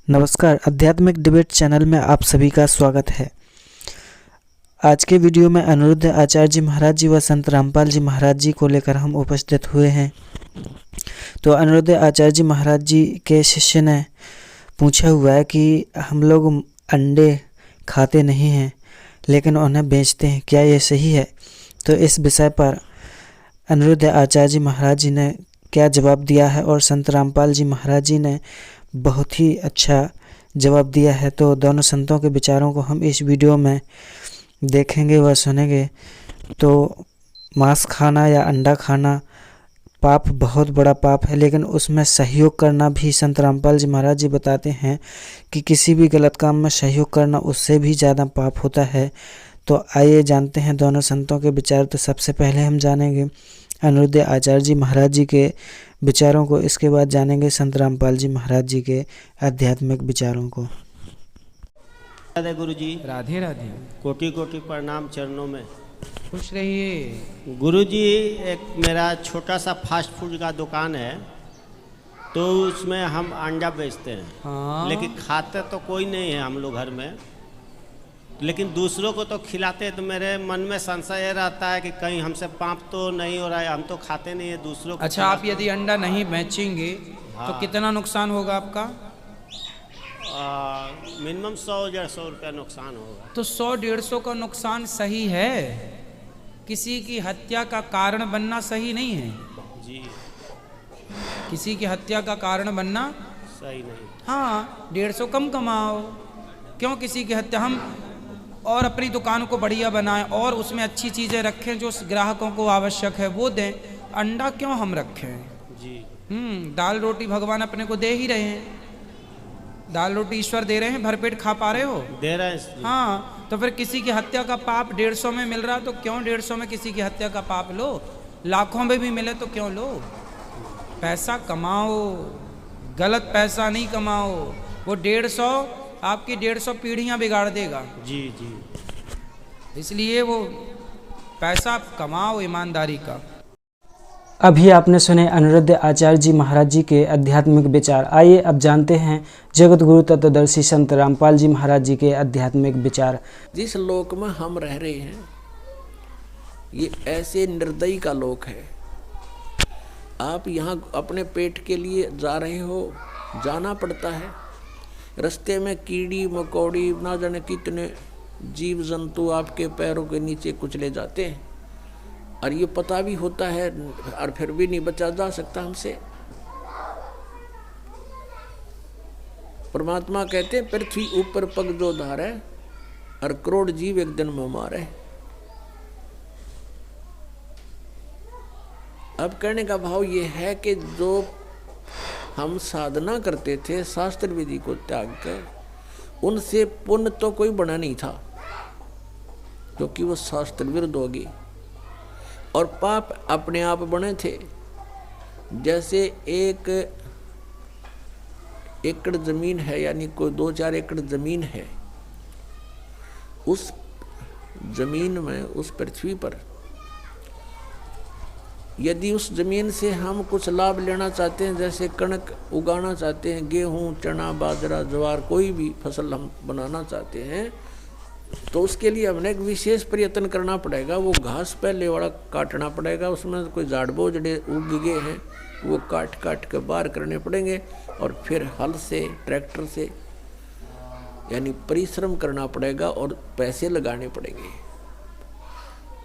नमस्कार, आध्यात्मिक debate channel में आप सभी का स्वागत है। आज के वीडियो में अनिरुद्ध आचार्य जी महाराज जी व संत रामपाल जी महाराज जी को लेकर हम उपस्थित हुए हैं। तो अनिरुद्ध आचार्य जी महाराज जी के शिष्य ने पूछा हुआ है कि हम लोग अंडे खाते नहीं हैं लेकिन उन्हें बेचते हैं, क्या ये सही है? तो इस विषय पर अनिरुद्ध आचार्य जी महाराज जी ने क्या जवाब दिया है और संत रामपाल जी महाराज जी ने बहुत ही अच्छा जवाब दिया है। तो दोनों संतों के विचारों को हम इस वीडियो में देखेंगे व सुनेंगे। तो मांस खाना या अंडा खाना पाप, बहुत बड़ा पाप है, लेकिन उसमें सहयोग करना भी संत रामपाल जी महाराज जी बताते हैं कि किसी भी गलत काम में सहयोग करना उससे भी ज़्यादा पाप होता है। तो आइए जानते हैं दोनों संतों के विचार। तो सबसे पहले हम जानेंगे अनिरुद्ध आचार्य जी महाराज जी के विचारों को, इसके बाद जानेंगे संत रामपाल जी महाराज जी के आध्यात्मिक विचारों को। राधे गुरु जी। राधे राधे। कोटि कोटि प्रणाम चरणों में। खुश रहिए। गुरु जी, एक मेरा छोटा सा फास्ट फूड का दुकान है, तो उसमें हम अंडा बेचते हैं। हाँ। लेकिन खाते तो कोई नहीं है हम लोग घर में, लेकिन दूसरों को तो खिलाते हैं। तो मेरे मन में संशय रहता है कि कहीं हमसे पाप तो नहीं हो रहा है, हम तो खाते नहीं है, दूसरों को। अच्छा, आप यदि अंडा नहीं बेचेंगे तो कितना नुकसान होगा आपका? मिनिमम 100-150 रुपया नुकसान होगा। तो 100-150 का नुकसान सही है? किसी की हत्या का कारण बनना सही नहीं है जी। किसी की हत्या का कारण बनना सही नहीं। हाँ, 150 कम कमाओ। क्यों किसी की हत्या? हम और अपनी दुकान को बढ़िया बनाएं और उसमें अच्छी चीज़ें रखें जो ग्राहकों को आवश्यक है वो दें। अंडा क्यों हम रखें? जी। दाल रोटी भगवान अपने को दे ही रहे हैं। दाल रोटी ईश्वर दे रहे हैं, भरपेट खा पा रहे हो? दे रहे हैं। हाँ, तो फिर किसी की हत्या का पाप 150 में मिल रहा तो क्यों 150 में किसी की हत्या का पाप लो? लाखों में भी मिले तो क्यों लो? पैसा कमाओ, गलत पैसा नहीं कमाओ। वो 150 आपकी 150 पीढ़ियां बिगाड़ देगा। जी जी। इसलिए वो पैसा कमाओ ईमानदारी का। अभी आपने सुने अनिरुद्ध आचार्य जी महाराज जी के आध्यात्मिक विचार। आइए अब जानते हैं जगत गुरु तत्वदर्शी संत रामपाल जी महाराज जी के आध्यात्मिक विचार। जिस लोक में हम रह रहे हैं ये ऐसे निर्दयी का लोक है। आप यहाँ अपने पेट के लिए जा रहे हो, जाना पड़ता है। रास्ते में कीड़ी मकोड़ी ना जाने कितने जीव जंतु आपके पैरों के नीचे कुचले जाते हैं, और ये पता भी होता है और फिर भी नहीं बचा जा सकता हमसे। परमात्मा कहते हैं पृथ्वी ऊपर पग जो धारे और करोड़ जीव एक दिन में मारे। अब कहने का भाव ये है कि जो हम साधना करते थे शास्त्र विधि को त्याग कर, उनसे पुण्य तो कोई बना नहीं था क्योंकि वो शास्त्र विरुद्ध होगी, और पाप अपने आप बने थे। जैसे 1 एकड़ जमीन है, यानी कोई 2-4 एकड़ जमीन है, उस जमीन में, उस पृथ्वी पर यदि उस जमीन से हम कुछ लाभ लेना चाहते हैं, जैसे कणक उगाना चाहते हैं, गेहूं, चना, बाजरा, ज्वार, कोई भी फसल हम बनाना चाहते हैं, तो उसके लिए हमने एक विशेष प्रयत्न करना पड़ेगा। वो घास पहले वाला काटना पड़ेगा, उसमें कोई झाड़ बोझड़े उग गए हैं वो काट काट के बाहर करने पड़ेंगे, और फिर हल से, ट्रैक्टर से, यानी परिश्रम करना पड़ेगा और पैसे लगाने पड़ेंगे।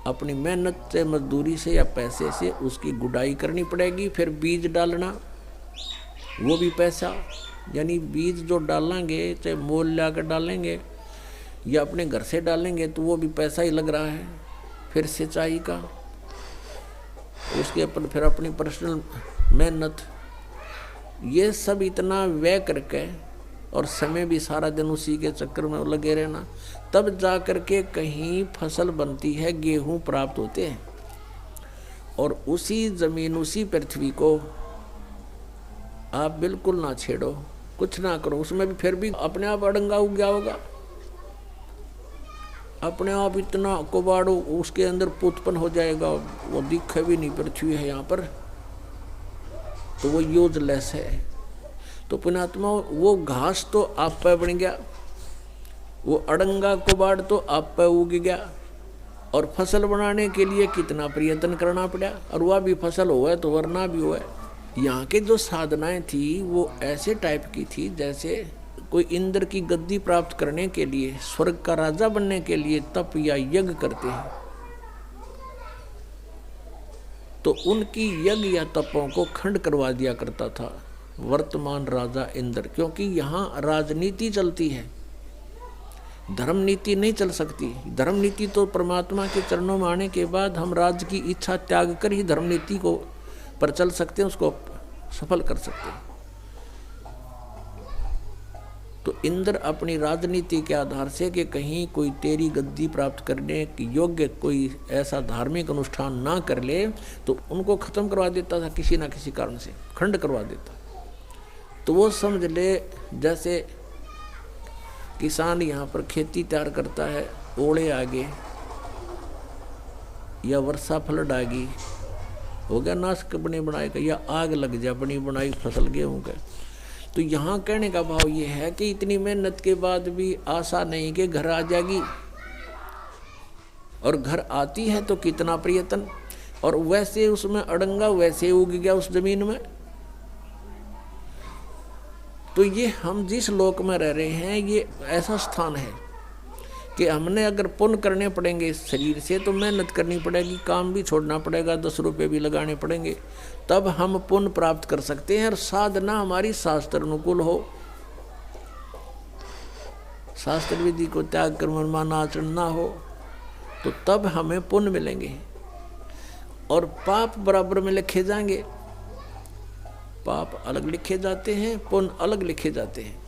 अपनी मेहनत से, मजदूरी से या पैसे से उसकी गुड़ाई करनी पड़ेगी। फिर बीज डालना, वो भी पैसा, यानी बीज जो डालेंगे चाहे मोल ला कर डालेंगे या अपने घर से डालेंगे तो वो भी पैसा ही लग रहा है। फिर सिंचाई का, उसके ऊपर फिर अपनी पर्सनल मेहनत, ये सब इतना व्यय करके और समय भी सारा दिन उसी के चक्कर में लगे रहना, तब जा कर के कहीं फसल बनती है, गेहूं प्राप्त होते हैं। और उसी जमीन, उसी पृथ्वी को आप बिल्कुल ना छेड़ो, कुछ ना करो, उसमें भी फिर भी अपने आप अड़ंगा उग गया होगा। अपने आप इतना कुबाड़ो, उसके अंदर उत्पन्न हो जाएगा, वो दिखे भी नहीं पृथ्वी है यहाँ पर, तो वो यूजलेस है। तो पुण्यात्मा वो घास तो आप पे बन गया, वो अड़ंगा कुबाड़ तो आप पे उग गया, और फसल बनाने के लिए कितना प्रयत्न करना पड़ा, और वह भी फसल हुआ तो वरना भी हुआ। यहाँ के जो साधनाएं थी वो ऐसे टाइप की थी जैसे कोई इंद्र की गद्दी प्राप्त करने के लिए, स्वर्ग का राजा बनने के लिए तप या यज्ञ करते हैं, तो उनकी यज्ञ या तपों को खंड करवा दिया करता था वर्तमान राजा इंद्र। क्योंकि यहाँ राजनीति चलती है, धर्म नीति नहीं चल सकती। धर्म नीति तो परमात्मा के चरणों में आने के बाद हम राज्य की इच्छा त्याग कर ही धर्म नीति को पर चल सकते हैं, उसको सफल कर सकते हैं। तो इंद्र अपनी राजनीति के आधार से कि कहीं कोई तेरी गद्दी प्राप्त करने की योग्य कोई ऐसा धार्मिक अनुष्ठान ना कर ले, तो उनको खत्म करवा देता था, किसी ना किसी कारण से खंड करवा देता। तो वो समझ ले जैसे किसान यहाँ पर खेती तैयार करता है, ओले आगे या वर्षा फ्लड आ गई, हो गया नाश बने बनाए का, या आग लग जा बनी बनाई फसल गेहूँ का। तो यहाँ कहने का भाव ये है कि इतनी मेहनत के बाद भी आशा नहीं कि घर आ जाएगी, और घर आती है तो कितना प्रयत्न, और वैसे उसमें अड़ंगा वैसे उग गया उस जमीन में। तो ये हम जिस लोक में रह रहे हैं ये ऐसा स्थान है कि हमने अगर पुण्य करने पड़ेंगे इस शरीर से तो मेहनत करनी पड़ेगी, काम भी छोड़ना पड़ेगा, 10 रुपये भी लगाने पड़ेंगे, तब हम पुण्य प्राप्त कर सकते हैं। और साधना हमारी शास्त्र अनुकूल हो, शास्त्र विधि को त्याग कर मनमाना आचरण ना हो, तो तब हमें पुण्य मिलेंगे और पाप बराबर में लिखे जाएंगे। पाप अलग लिखे जाते हैं, पुण्य अलग लिखे जाते हैं।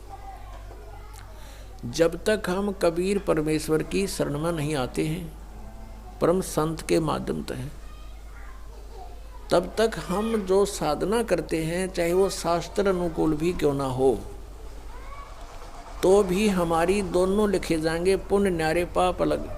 जब तक हम कबीर परमेश्वर की शरण में नहीं आते हैं, परम संत के माध्यम से हैं, तब तक हम जो साधना करते हैं चाहे वो शास्त्र अनुकूल भी क्यों ना हो, तो भी हमारी दोनों लिखे जाएंगे, पुण्य न्यारे पाप अलग।